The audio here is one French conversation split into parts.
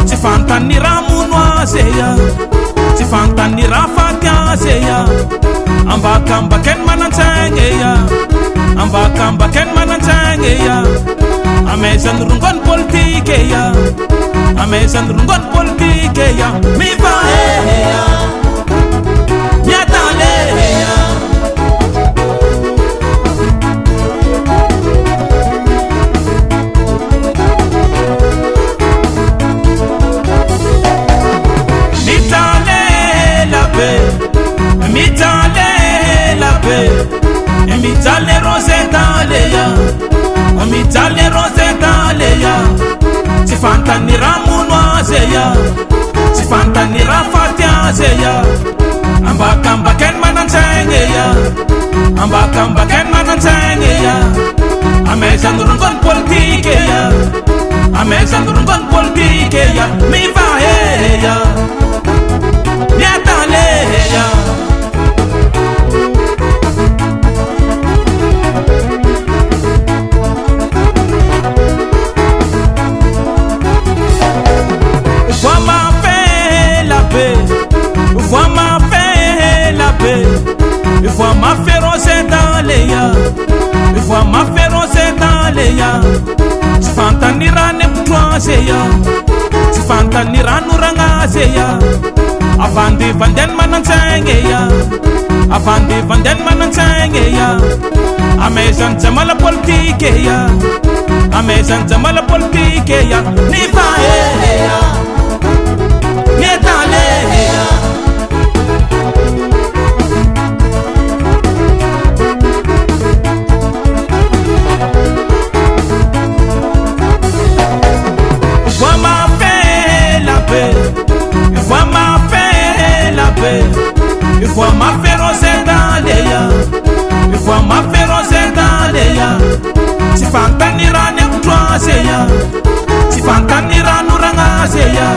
Tsy fantany raha mono azeya, tsy fantany raha faty azeya. Ambakambakeny manantsaigneya, ambakambakeny manantsaigneya. Amezany rongony politikeya, amezany rongony politikeya. Mivaheya, miataleya. Mitalela be, mitale rosetaleya, mitale rosetaleya. Tsy fantany raha mono azeya, tsy fantany raha faty azeya. Ambakambakeny manantsaigneya, ambakambakeny manantsaigneya. Amezany rongony politikeya, amezany rongony politikeya. Mivaheya, miataleya. Vois ma fée la paix, vois ma fée la paix. Vois ma féroce dans les ya, vois ma féroce dans les ya. Tu fantani rane putroaseya, tu fantani ranu rangaseya. Avandi vanden manantsaigneya, avandi vanden manantsaigneya. Amezan jamala politikeya, amezan jamala politikeya. Nivaheya, miataleya. Vois ma fée la paix, vois ma fée la paix. Vois ma féroce dans les ya, vois ma féroce dans les ya. Si fantani rane kutroaseya, si fantani ranu rangaseya.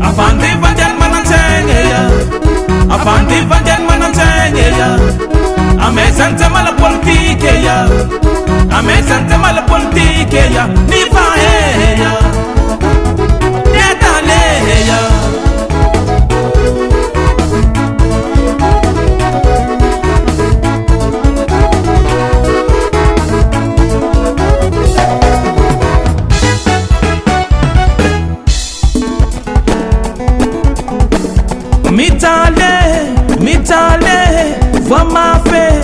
Avandi vanden manantsaigneya, avandi vanden manantsaigneya. Amezan jamala politikeya, amezan jamala politikeya. Nivaheya, miataleya. Mitale, mitale, vois ma fée,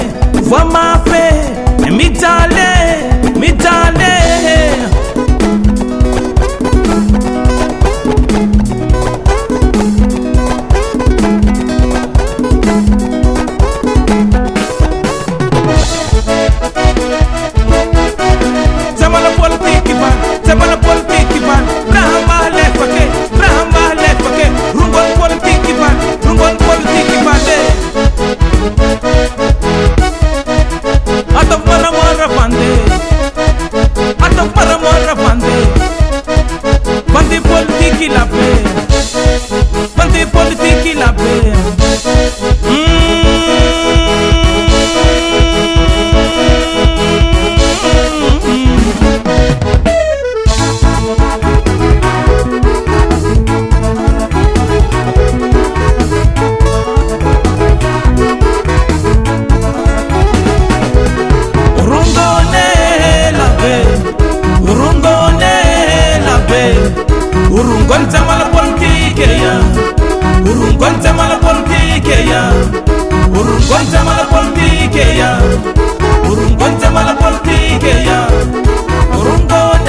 mitale, mitale. Zamala politiki ban, zamala politiki ban. Brahma lefake, Brahma lefake. Rongony politiki ban, rongony politiki ban. Atok mara bande, atok mara bande. Bande politiki la paix, bande politiki la paix. Urungon jamala politikeya, urungon jamala politikeya, urungon jamala politikeya, urungon jamala politikeya, urungon